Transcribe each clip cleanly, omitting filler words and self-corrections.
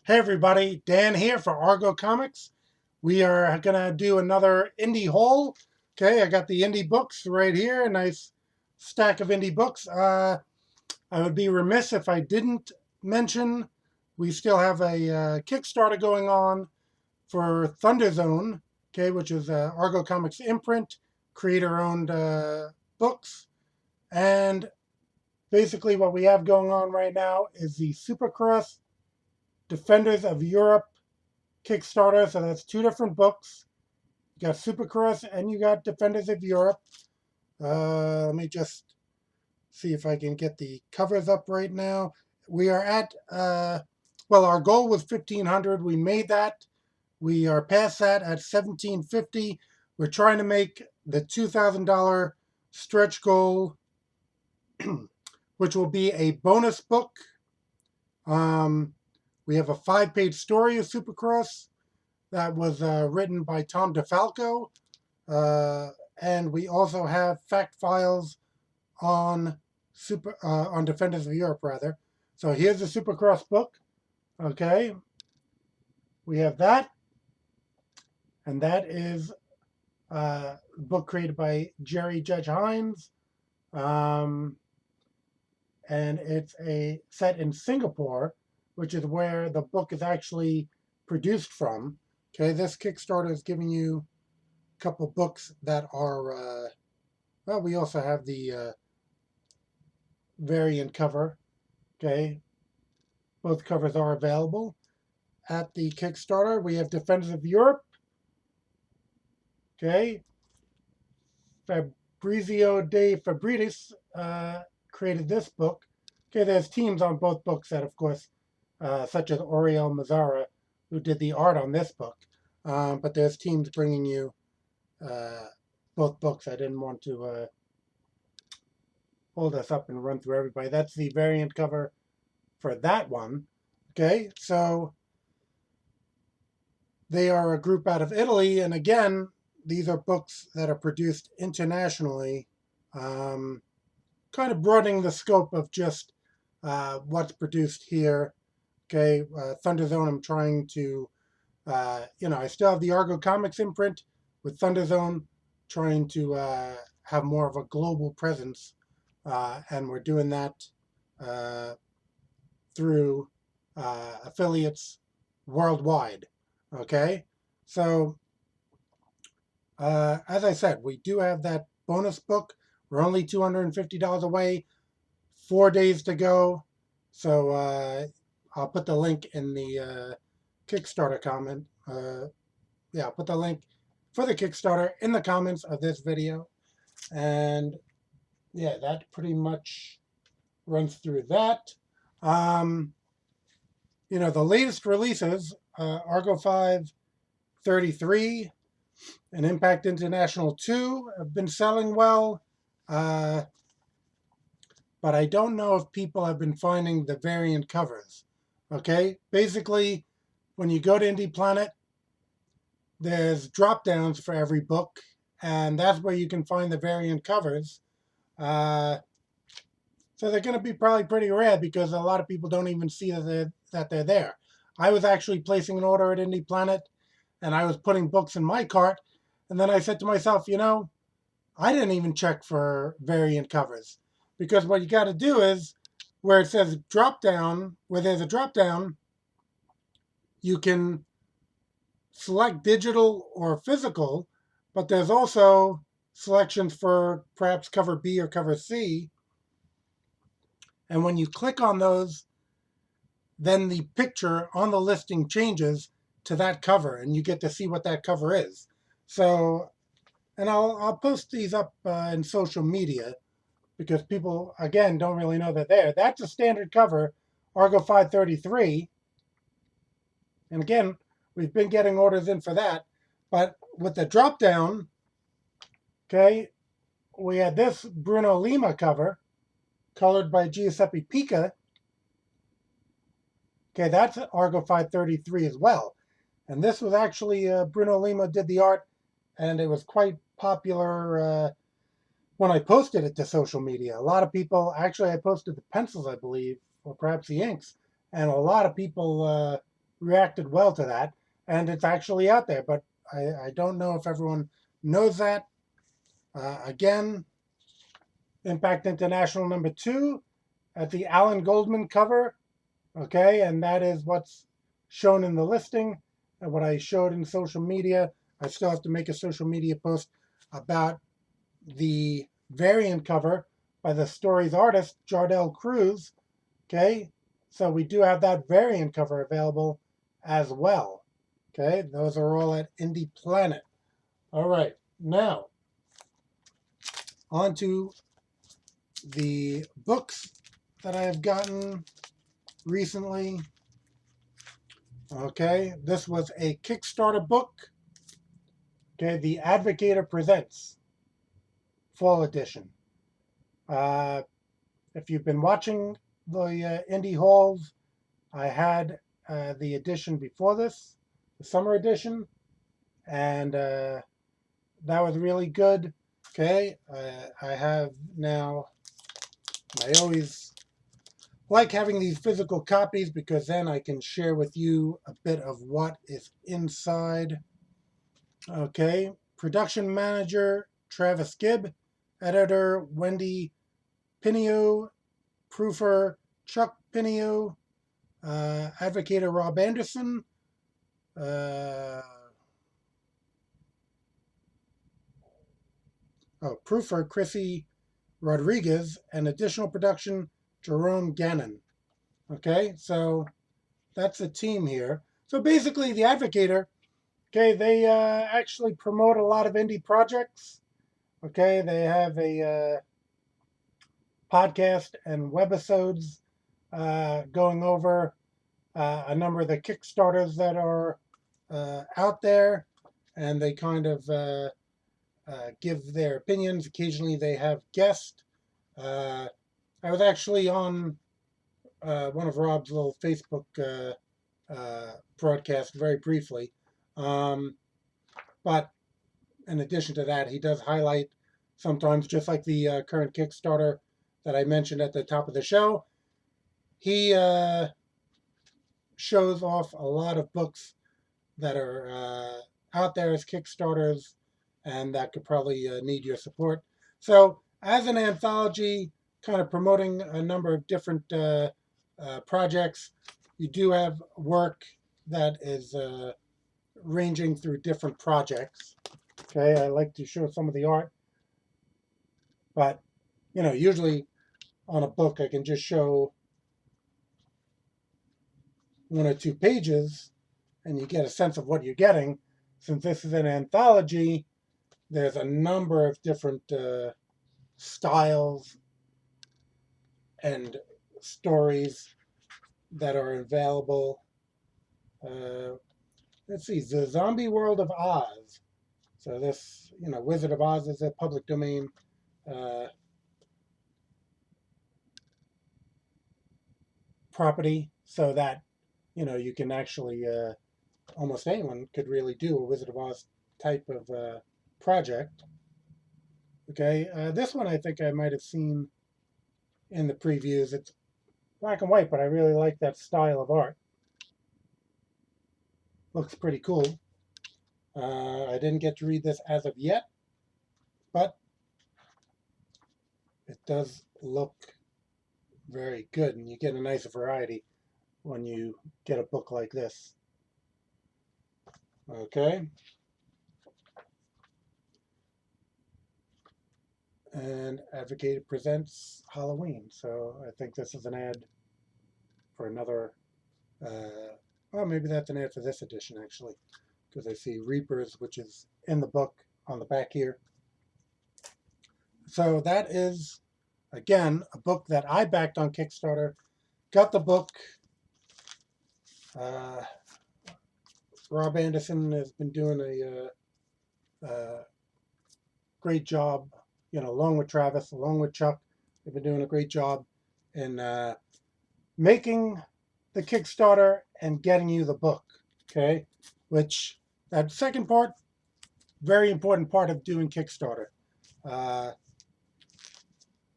Hey everybody, Dan here for Argo Comics. We are going to do another indie haul. Okay, I got the indie books right here, a nice stack of indie books. I would be remiss if I didn't mention we still have a Kickstarter going on for Thunder Zone, okay, which is Argo Comics imprint, creator-owned books. And basically what we have going on right now is the SupaCross Defenders of Europe Kickstarter, so that's two different books. You got SupaCross and you got Defenders of Europe. Let me just see if I can get the covers up right now. We are at, well, our goal was 1,500. We made that. We are past that at 1,750. We're trying to make the $2,000 stretch goal, which will be a bonus book. We have a 5-page story of SupaCross that was written by Tom DeFalco. And we also have fact files on on Defenders of Europe, rather. So here's the SupaCross book. Okay, we have that, and that is a book created by Jerry Judge Hines, and it's a set in Singapore, which is where the book is actually produced from. Okay, this Kickstarter is giving you a couple books that are, well, we also have the variant cover. Okay, both covers are available at the Kickstarter. We have Defenders of Europe. Okay, Fabrizio de Fabritis created this book. Okay, there's teams on both books that, of course, such as Oriel Mazzara, who did the art on this book. But there's teams bringing you both books. I didn't want to hold us up and run through everybody. That's the variant cover for that one. Okay, so they are a group out of Italy, and again, these are books that are produced internationally, kind of broadening the scope of just what's produced here. Okay, Thunder Zone, I'm trying to, I still have the Argo Comics imprint with Thunder Zone, trying to have more of a global presence, and we're doing that through affiliates worldwide. Okay, so as I said, we do have that bonus book. We're only $250 away, 4 days to go. So I'll put the link in the Kickstarter comment. Yeah, I'll put the link for the Kickstarter in the comments of this video. And yeah, that pretty much runs through that. The latest releases, Argo 533 and Impact International 2 have been selling well. But I don't know if people have been finding the variant covers. Okay, basically, when you go to Indie Planet, there's drop downs for every book, and that's where you can find the variant covers. So they're going to be probably pretty rare because a lot of people don't even see that they're there. I was actually placing an order at Indie Planet, and I was putting books in my cart, and then I said to myself, I didn't even check for variant covers, because what you got to do is where it says drop down, where there's a drop down, you can select digital or physical, but there's also selections for perhaps cover B or cover C. And when you click on those, then the picture on the listing changes to that cover, and you get to see what that cover is. So, and I'll post these up in social media because people, again, don't really know they're there. That's a standard cover, Argo 533. And again, we've been getting orders in for that. But with the drop down, okay, we had this Bruno Lima cover, colored by Giuseppe Pica. Okay, that's Argo 533 as well. And this was actually, Bruno Lima did the art, and it was quite popular when I posted it to social media. A lot of people, actually I posted the pencils, I believe, or perhaps the inks, and a lot of people reacted well to that, and it's actually out there. But I don't know if everyone knows that. Again, Impact International #2 at the Alan Goldman cover. Okay, and that is what's shown in the listing and what I showed in social media. I still have to make a social media post about the variant cover by the story's artist, Jardel Cruz. Okay, so we do have that variant cover available as well. Okay, those are all at Indie Planet. All right, now on to the books that I have gotten recently. Okay, this was a Kickstarter book. Okay, the Advocator Presents Fall Edition. If you've been watching the Indie Halls, I had the edition before this, the summer edition, and that was really good. Okay, I have now, I always like having these physical copies because then I can share with you a bit of what is inside. Okay, production manager Travis Gibb, editor Wendy Pinio, proofer Chuck Pinio, advocator Rob Anderson, proofer Chrissy Rodriguez, and additional production Jerome Gannon. Okay, so that's the team here. So basically, the Advocator, okay, they actually promote a lot of indie projects. Okay, they have a podcast and webisodes going over a number of the Kickstarters that are out there, and they kind of give their opinions. Occasionally, they have guests. I was actually on one of Rob's little Facebook broadcasts very briefly. But in addition to that, he does highlight sometimes, just like the current Kickstarter that I mentioned at the top of the show, he shows off a lot of books that are out there as Kickstarters and that could probably need your support. So as an anthology, kind of promoting a number of different projects, you do have work that is ranging through different projects. Okay, I like to show some of the art, but usually on a book I can just show 1 or 2 pages and you get a sense of what you're getting. Since this is an anthology, there's a number of different styles and stories that are available. Let's see, The Zombie World of Oz. So this, Wizard of Oz is a public domain property, so that, you can actually, almost anyone could really do a Wizard of Oz type of project. Okay, this one I think I might have seen in the previews. It's black and white, but I really like that style of art. Looks pretty cool. I didn't get to read this as of yet, but it does look very good, and you get a nice variety when you get a book like this. Okay. And Advocator presents Halloween. So I think this is an ad for another, well, maybe that's an ad for this edition, actually, because I see Reapers, which is in the book on the back here. So that is, again, a book that I backed on Kickstarter. Got the book. Rob Anderson has been doing a great job, along with Travis, along with Chuck. They've been doing a great job in making the Kickstarter and getting you the book, okay? Which, that second part, very important part of doing Kickstarter.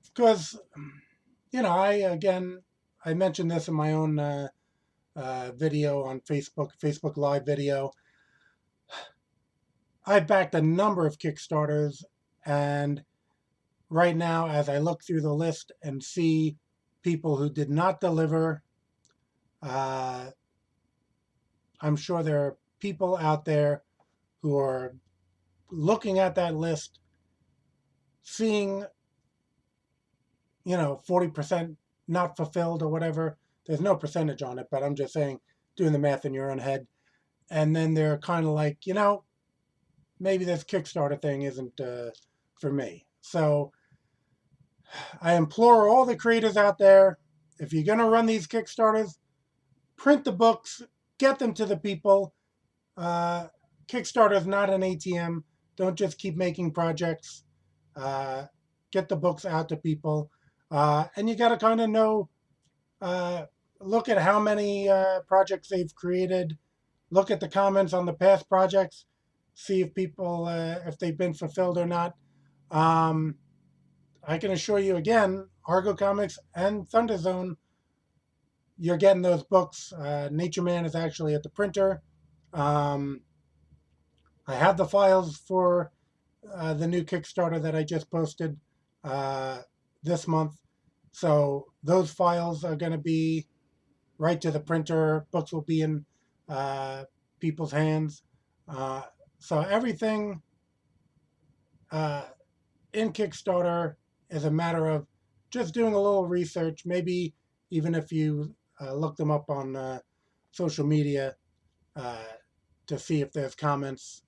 Because, I mentioned this in my own video on Facebook Live video. I've backed a number of Kickstarters, and right now, as I look through the list and see people who did not deliver, I'm sure there are people out there who are looking at that list, seeing, 40% not fulfilled or whatever. There's no percentage on it, but I'm just saying, doing the math in your own head. And then they're kind of like, maybe this Kickstarter thing isn't for me. So I implore all the creators out there, if you're going to run these Kickstarters, print the books, get them to the people. Kickstarter is not an ATM. Don't just keep making projects. Get the books out to people. And you got to kind of know, look at how many projects they've created. Look at the comments on the past projects. See if people, if they've been fulfilled or not. I can assure you again, Argo Comics and Thunder Zone, you're getting those books. Nature Man is actually at the printer. I have the files for the new Kickstarter that I just posted this month. So those files are going to be right to the printer. Books will be in people's hands. So everything in Kickstarter is a matter of just doing a little research. Maybe even if you look them up on social media to see if there's comments,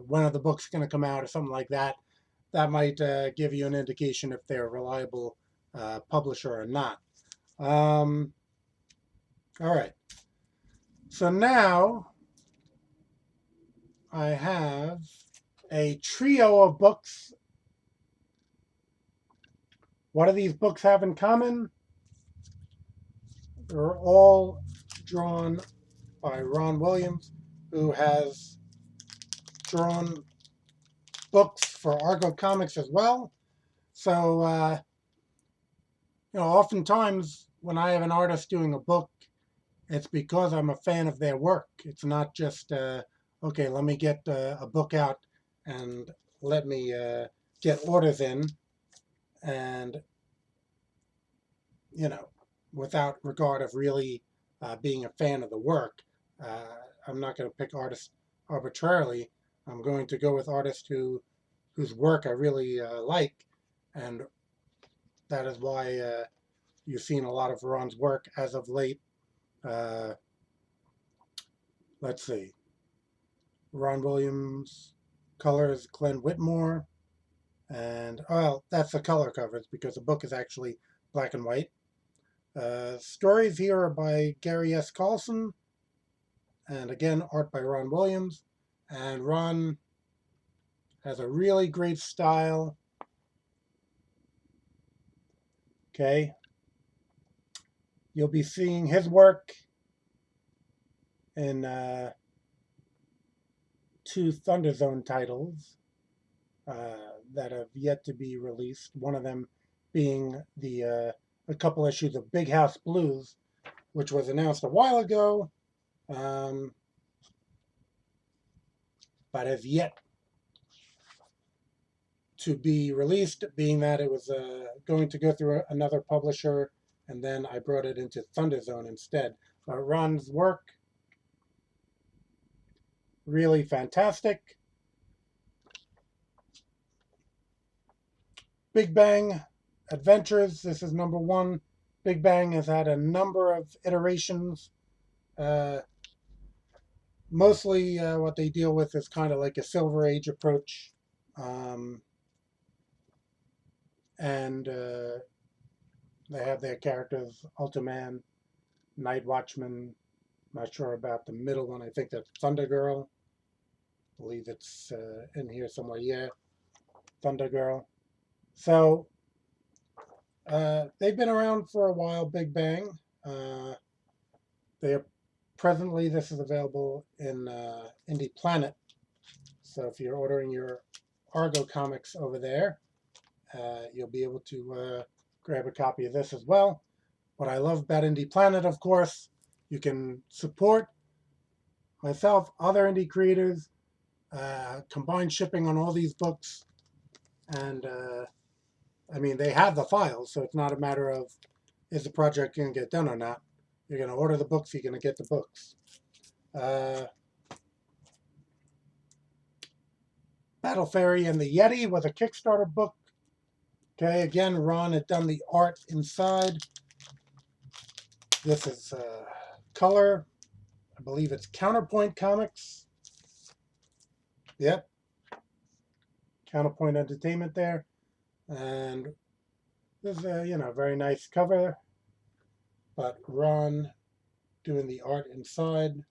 when are the books going to come out or something like that. That might give you an indication if they're a reliable publisher or not. All right. So now I have a trio of books. What do these books have in common? They're all drawn by Ron Williams, who has drawn books for Argo Comics as well. So, oftentimes when I have an artist doing a book, it's because I'm a fan of their work. It's not just, okay, let me get a book out and let me get orders in. And, without regard of really being a fan of the work. I'm not going to pick artists arbitrarily. I'm going to go with artists whose work I really like. And that is why you've seen a lot of Ron's work as of late. Let's see. Ron Williams, colors Glenn Whitmore. And, that's the color covers because the book is actually black and white. Stories here are by Gary S. Carlson. And again, art by Ron Williams. And Ron has a really great style. Okay. You'll be seeing his work in 2 Thunder Zone titles that have yet to be released. One of them being a couple issues of Big House Blues, which was announced a while ago, but has yet to be released, being that it was going to go through another publisher, and then I brought it into Thunder Zone instead. But Ron's work, really fantastic. Big Bang Adventures, this is number 1. Big Bang has had a number of iterations. Mostly what they deal with is kind of like a Silver Age approach. And they have their characters, Ultraman, Night Watchman. Not sure about the middle one. I think that's Thunder Girl. I believe it's in here somewhere. Yeah, Thunder Girl. So they've been around for a while, Big Bang. They are presently, this is available in Indie Planet. So if you're ordering your Argo Comics over there, you'll be able to grab a copy of this as well. What I love about Indie Planet, of course, You can support myself, other indie creators, combined shipping on all these books, and I mean, they have the files, so it's not a matter of is the project going to get done or not. You're going to order the books, you're going to get the books. Battle Fairy and the Yeti was a Kickstarter book. Okay, again, Ron had done the art inside. This is color. I believe it's Counterpoint Comics. Yep. Counterpoint Entertainment there. And this is a, very nice cover. But Ron doing the art inside.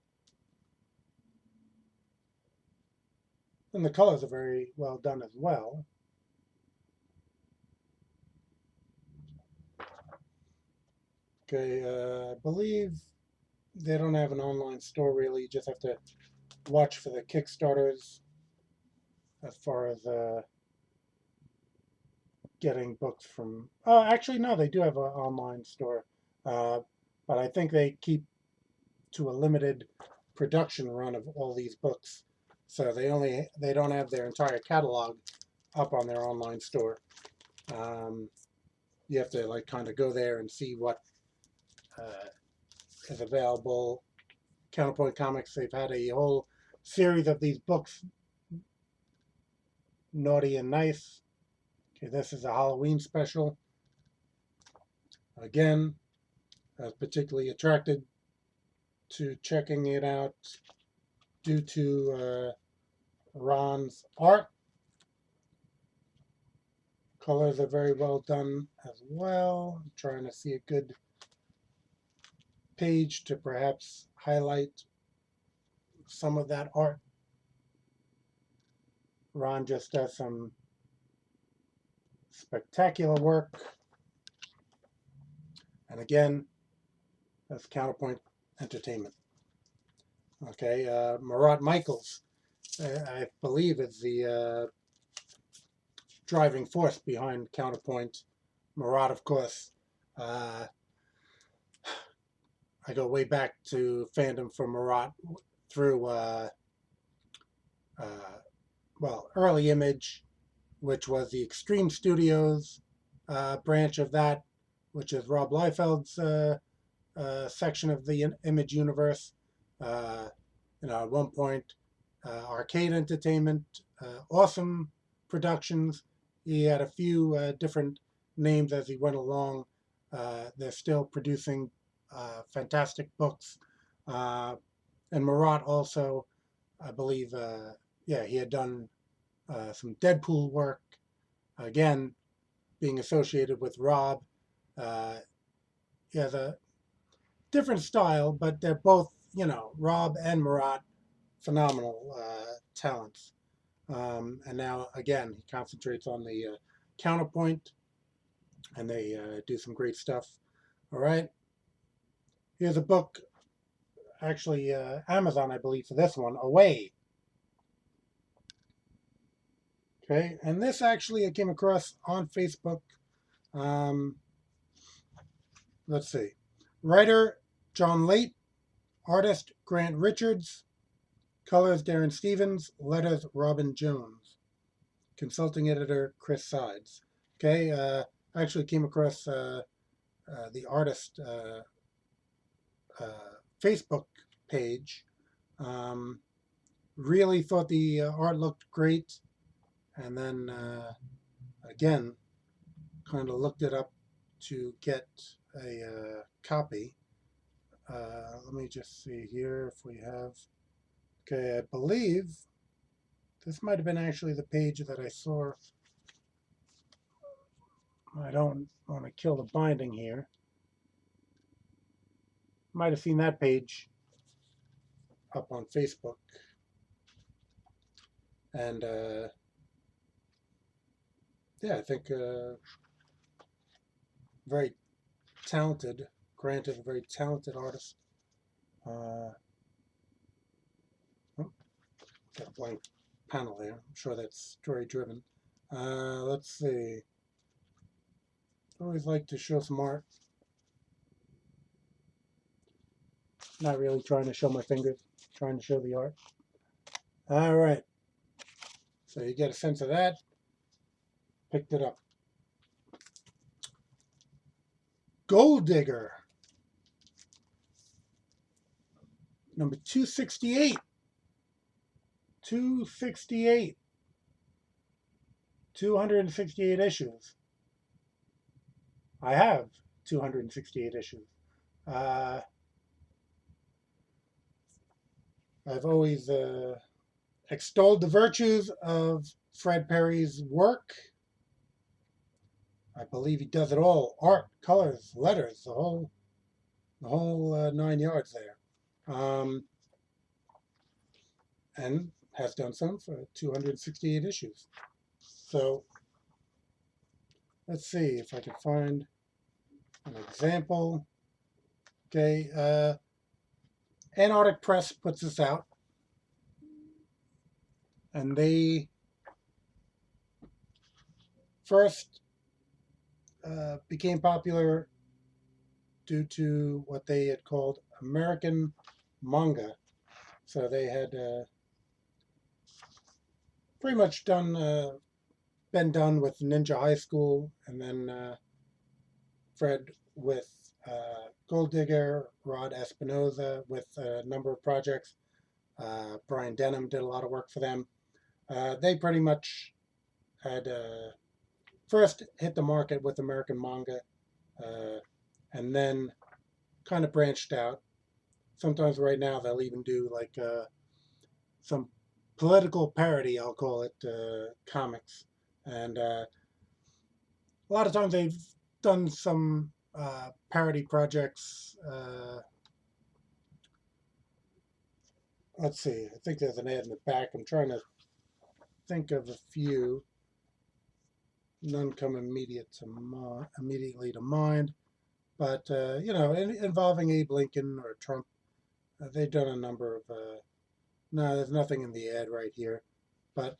And the colors are very well done as well. Okay, I believe they don't have an online store really. You just have to watch for the Kickstarters as far as getting books from. Oh, actually, no, they do have an online store, but I think they keep to a limited production run of all these books, so they don't have their entire catalog up on their online store. You have to like kind of go there and see what is available. Counterpoint Comics, they've had a whole series of these books, Naughty and Nice. Okay, this is a Halloween special. Again, I was particularly attracted to checking it out due to Ron's art. Colors are very well done as well. I'm trying to see a good page to perhaps highlight some of that art. Ron just does some spectacular work. And again, that's Counterpoint Entertainment. Okay, Marat Michaels, I believe, is the driving force behind Counterpoint. Marat, of course, I go way back to fandom for Marat through, early Image, which was the Extreme Studios branch of that, which is Rob Liefeld's section of the Image universe. At one point, Arcade Entertainment, Awesome Productions. He had a few different names as he went along. They're still producing fantastic books. And Marat also, I believe, he had done some Deadpool work. Again, being associated with Rob. He has a different style, but they're both, Rob and Marat, phenomenal talents. And now, again, he concentrates on the Counterpoint, and they do some great stuff. All right. Here's a book, actually, Amazon, I believe, for this one, Away. Okay, and this actually I came across on Facebook. Let's see. Writer John Late, artist Grant Richards, colors Darren Stevens, letters Robin Jones, consulting editor Chris Sides. Okay, I actually came across the artist Facebook page. Really thought the art looked great, and then again, kind of looked it up to get a copy. Let me just see here if we have. Okay, I believe this might have been actually the page that I saw. I don't want to kill the binding here. Might have seen that page up on Facebook. And I think very talented. Grant is a very talented artist. Got a blank panel there. I'm sure that's story driven. Let's see. I always like to show some art. Not really trying to show my fingers, trying to show the art. All right. So you get a sense of that. Picked it up. Gold Digger. Number 268. 268. 268 issues. I have 268 issues. I've always extolled the virtues of Fred Perry's work. I believe he does it all: art, colors, letters, the whole 9 yards there. And has done some for 268 issues. So let's see if I can find an example. Okay, Antarctic Press puts this out, and they first became popular due to what they had called American manga. So they had pretty much been done with Ninja High School, and then Fred with Gold Digger, Rod Espinoza with a number of projects. Brian Denham did a lot of work for them. They pretty much had first hit the market with American manga, and then kind of branched out. Sometimes right now they'll even do like some political parody, I'll call it, comics. And a lot of times they've done some parody projects. Let's see, I think there's an ad in the back. I'm trying to think of a few. None come immediately to mind. But, involving Abe Lincoln or Trump, they've done a number of, no, there's nothing in the ad right here, but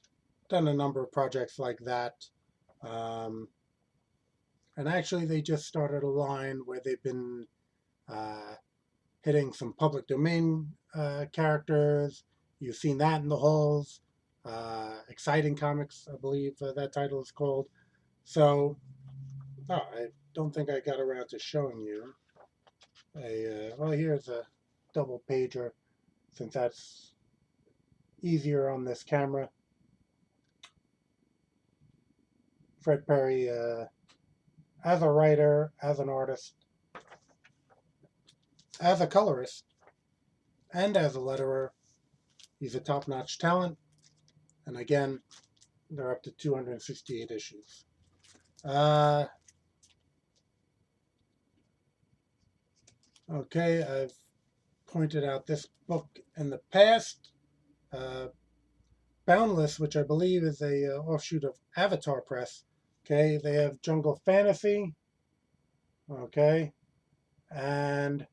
done a number of projects like that. And actually, they just started a line where they've been hitting some public domain characters. You've seen that in the halls. Exciting Comics, I believe that title is called. So, I don't think I got around to showing you. Well, here's a double pager, since that's easier on this camera. Fred Perry, as a writer, as an artist, as a colorist, and as a letterer, he's a top-notch talent. And again, they're up to 268 issues. Okay, I've pointed out this book in the past. Boundless, which I believe is a offshoot of Avatar Press. Okay, they have Jungle Fantasy. Okay, and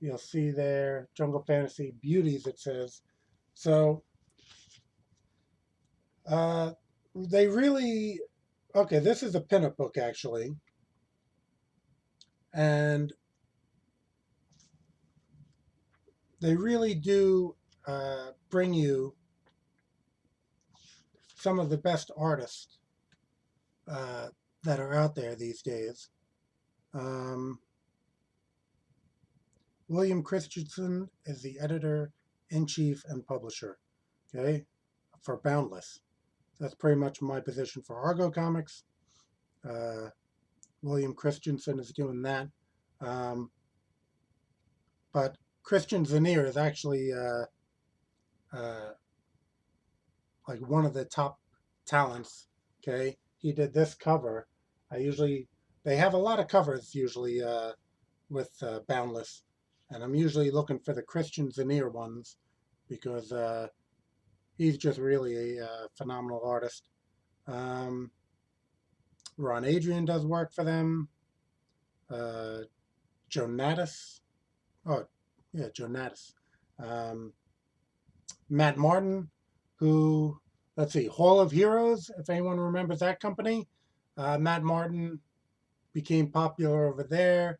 you'll see there Jungle Fantasy Beauties, it says. So they really, okay, this is a pinup book actually, and they really do bring you some of the best artists that are out there these days. William Christensen is the editor-in-chief and publisher, okay, for Boundless. That's pretty much my position for Argo Comics. William Christensen is doing that. But Christian Zanier is actually like one of the top talents. Okay, he did this cover. They have a lot of covers usually with Boundless, and I'm usually looking for the Christian Zanier ones because he's just really a phenomenal artist. Ron Adrian does work for them. Joe Natus. Oh, yeah, Joe Natus. Matt Martin, who, let's see, Hall of Heroes, if anyone remembers that company. Matt Martin became popular over there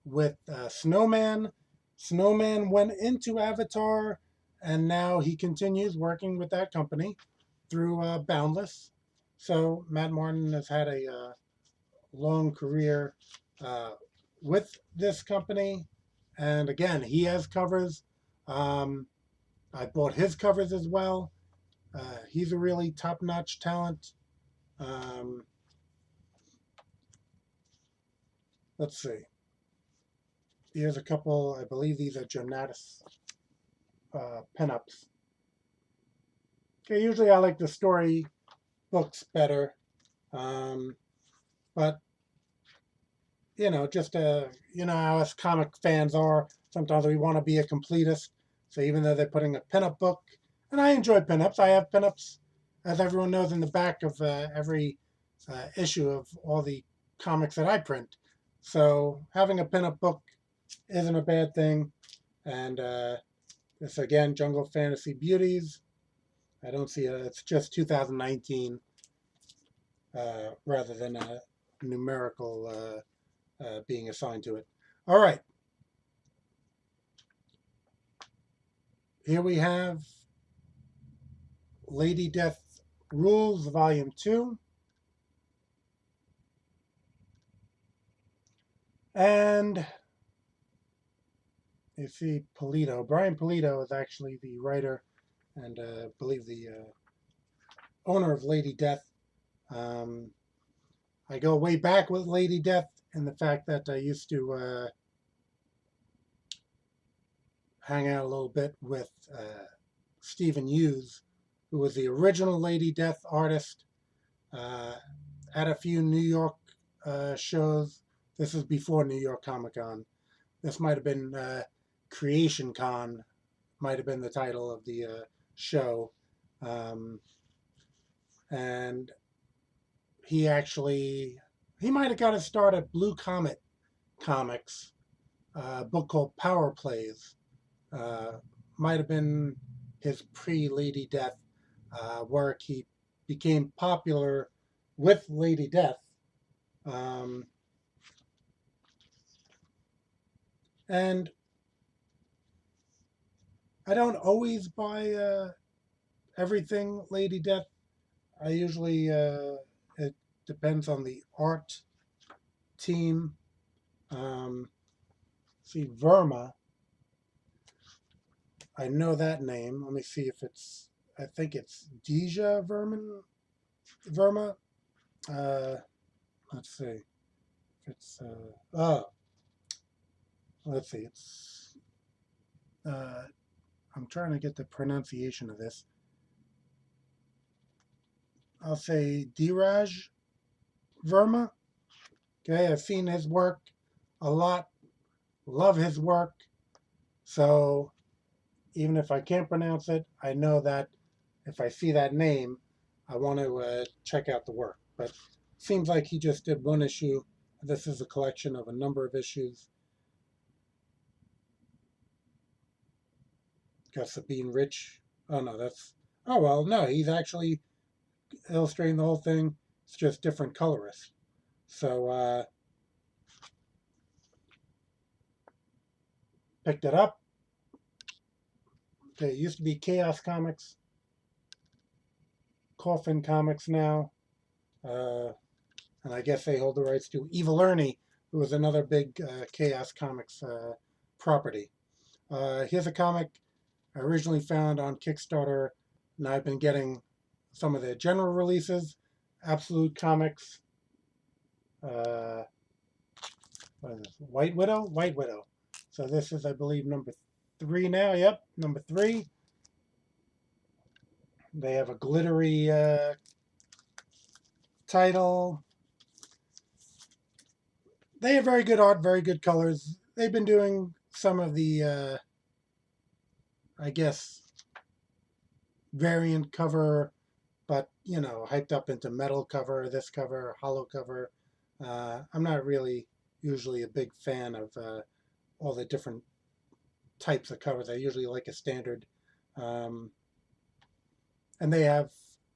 with Snowman, Snowman went into Avatar, and now he continues working with that company through Boundless. So Matt Martin has had a long career uh, with this company, and again, he has covers. Um, I bought his covers as well. He's a really top-notch talent. Um, let's see. Here's a couple. I believe these are Jonatas pinups. Okay, usually I like the story books better, um, but just how us comic fans are. Sometimes we want to be a completist. So even though they're putting a pinup book, and I enjoy pinups, I have pinups, as everyone knows, in the back of every issue of all the comics that I print. So having a pinup book isn't a bad thing. And this again, Jungle Fantasy Beauties. I don't see it. It's just 2019 rather than a numerical being assigned to it. All right. Here we have Lady Death Rules, Volume 2. And you see Polito. Brian Polito is actually the writer and I believe the owner of Lady Death. I go way back with Lady Death and the fact that I used to hang out a little bit with Stephen Hughes, who was the original Lady Death artist, at a few New York shows. This is before New York Comic Con. This might have been Creation Con, might have been the title of the show. And he might have got his start at Blue Comet Comics, a book called Power Plays. Might have been his pre-Lady Death work. He became popular with Lady Death. And I don't always buy everything Lady Death. I usually, it depends on the art team. See, Verma. I know that name. Let me see if I think it's Deja Verma. Let's see. It's, let's see. I'm trying to get the pronunciation of this. I'll say Diraj Verma. Okay, I've seen his work a lot. Love his work. So even if I can't pronounce it, I know that if I see that name, I want to check out the work. But it seems like he just did one issue. This is a collection of a number of issues. Got Sabine Rich. Oh, no, oh, well, no, he's actually illustrating the whole thing. It's just different colorists. So, picked it up. Okay, it used to be Chaos Comics. Coffin Comics now. And I guess they hold the rights to Evil Ernie, who was another big Chaos Comics property. Here's a comic I originally found on Kickstarter, and I've been getting some of their general releases. Absolute Comics. What is this? White Widow? White Widow. So this is, I believe, number 3 now. Yep, number 3. They have a glittery title. They have very good art, very good colors. They've been doing some of the, I guess, variant cover, but, hyped up into metal cover, this cover, hollow cover. I'm not really usually a big fan of all the different types of covers. I usually like a standard. And they have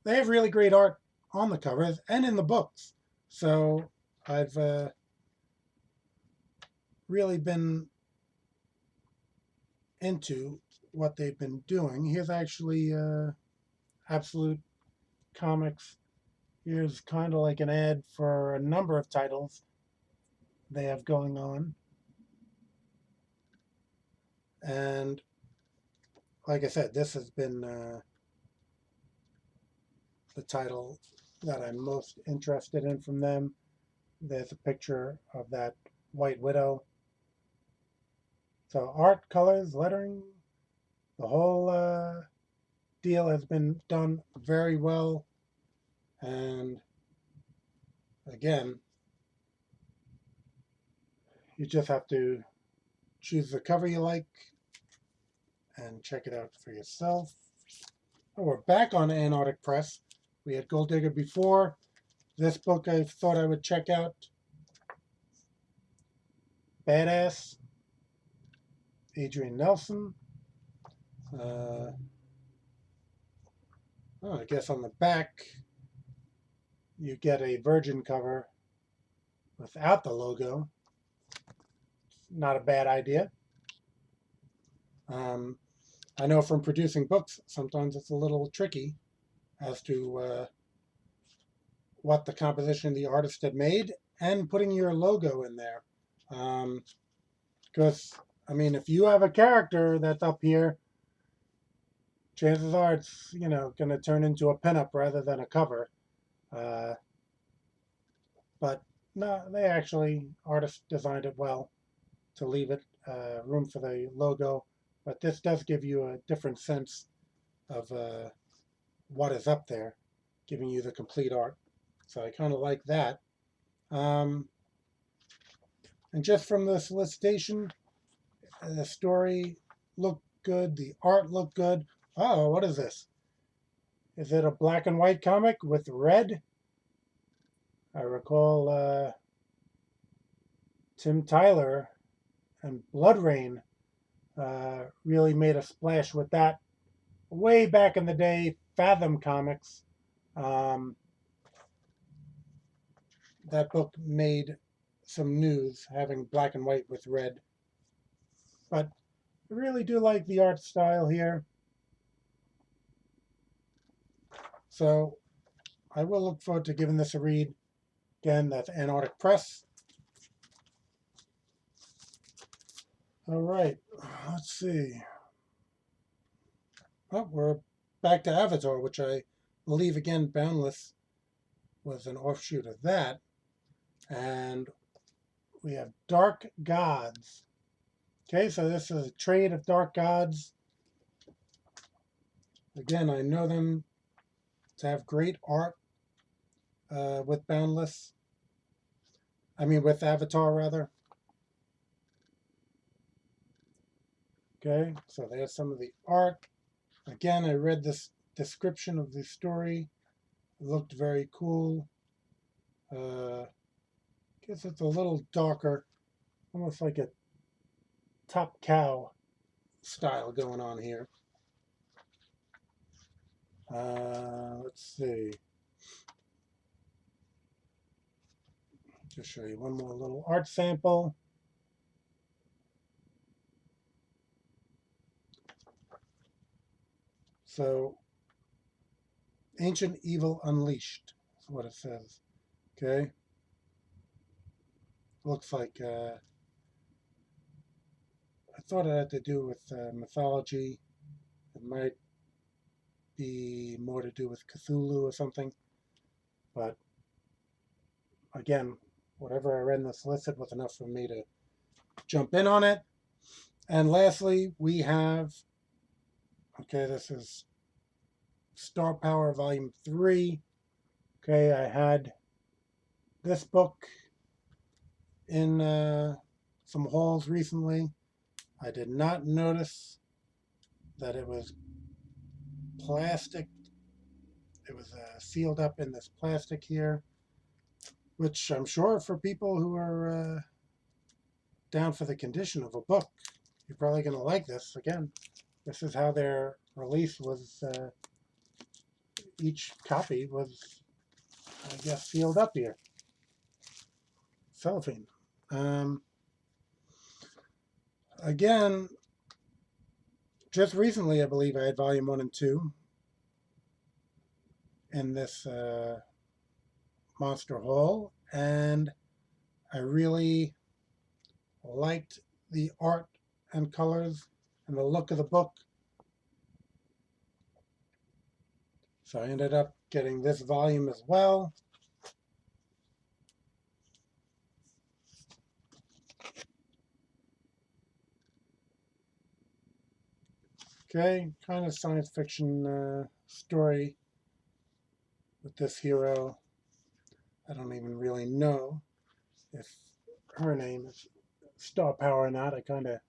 really great art on the covers and in the books. So I've really been into what they've been doing. Here's actually Absolute Comics. Here's kind of like an ad for a number of titles they have going on. And like I said, this has been the title that I'm most interested in from them. There's a picture of that White Widow. So art, colors, lettering, the whole deal has been done very well. And again, you just have to choose the cover you like and check it out for yourself. Oh, we're back on Antarctic Press. We had Gold Digger before. This book I thought I would check out. Badass. Adrian Nelson. I guess on the back you get a virgin cover without the logo. Not a bad idea. I know from producing books, sometimes it's a little tricky as to what the composition the artist had made and putting your logo in there. Because, I mean, if you have a character that's up here, chances are it's, going to turn into a pinup rather than a cover. But no, artists designed it well to leave it room for the logo. But this does give you a different sense of what is up there, giving you the complete art. So I kind of like that. And just from the solicitation, the story looked good, the art looked good. Oh, what is this? Is it a black and white comic with red? I recall Tim Tyler and Blood Rain really made a splash with that way back in the day. Fathom Comics. That book made some news, having black and white with red. But I really do like the art style here. So I will look forward to giving this a read. Again, that's Antarctic Press. All right, let's see. Oh, we're back to Avatar, which I believe, again, Boundless was an offshoot of that. And we have Dark Gods. Okay, so this is a trade of Dark Gods. Again, I know them to have great art with Boundless. I mean, with Avatar, rather. Okay, so there's some of the art. Again, I read this description of the story. It looked very cool. Guess it's a little darker, almost like a Top Cow style going on here. Let's see. Just show you one more little art sample. So, Ancient Evil Unleashed is what it says. Okay. Looks like, I thought it had to do with mythology. It might be more to do with Cthulhu or something. But, again, whatever I read in the solicit was enough for me to jump in on it. And lastly, we have, okay, this is Star Power Volume 3. Okay, I had this book in some hauls recently. I did not notice that it was plastic. It was sealed up in this plastic here, which I'm sure for people who are down for the condition of a book, you're probably going to like this. Again, this is how their release was. Each copy was, I guess, sealed up here. Cellophane. Again, just recently, I believe I had volume 1 and 2 in this monster haul, and I really liked the art and colors and the look of the book. So I ended up getting this volume as well. Okay, kind of science fiction story with this hero. I don't even really know if her name is Star Power or not. I kind of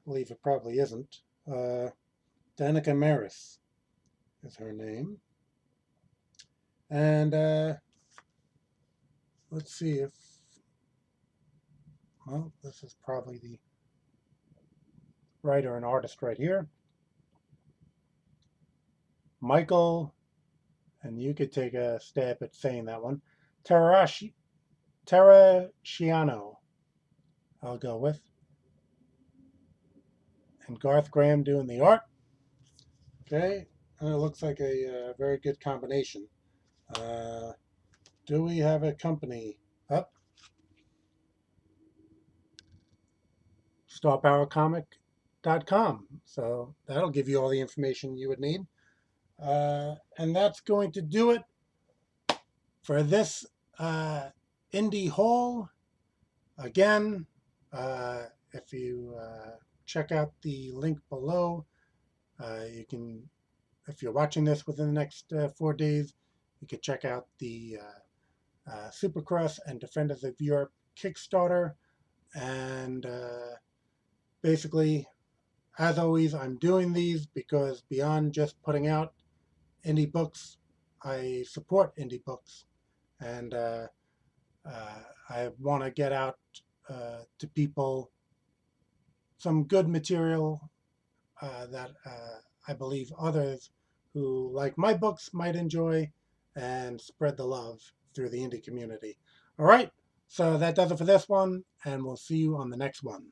believe it probably isn't. Danica Maris is her name. And let's see if, well, this is probably the writer and artist right here. Michael, and you could take a stab at saying that one, Terrasciano, I'll go with. And Garth Graham doing the art. Okay, and it looks like a very good combination. Do we have a company up? StarPowerComic.com. So that'll give you all the information you would need. And that's going to do it for this indie haul. Again, if you check out the link below, you can, if you're watching this within the next 4 days, you can check out the SupaCross and Defenders of Europe Kickstarter. And basically, as always, I'm doing these because beyond just putting out indie books, I support indie books. And I want to get out to people some good material that I believe others who like my books might enjoy, and spread the love through the indie community. All right, so that does it for this one, and we'll see you on the next one.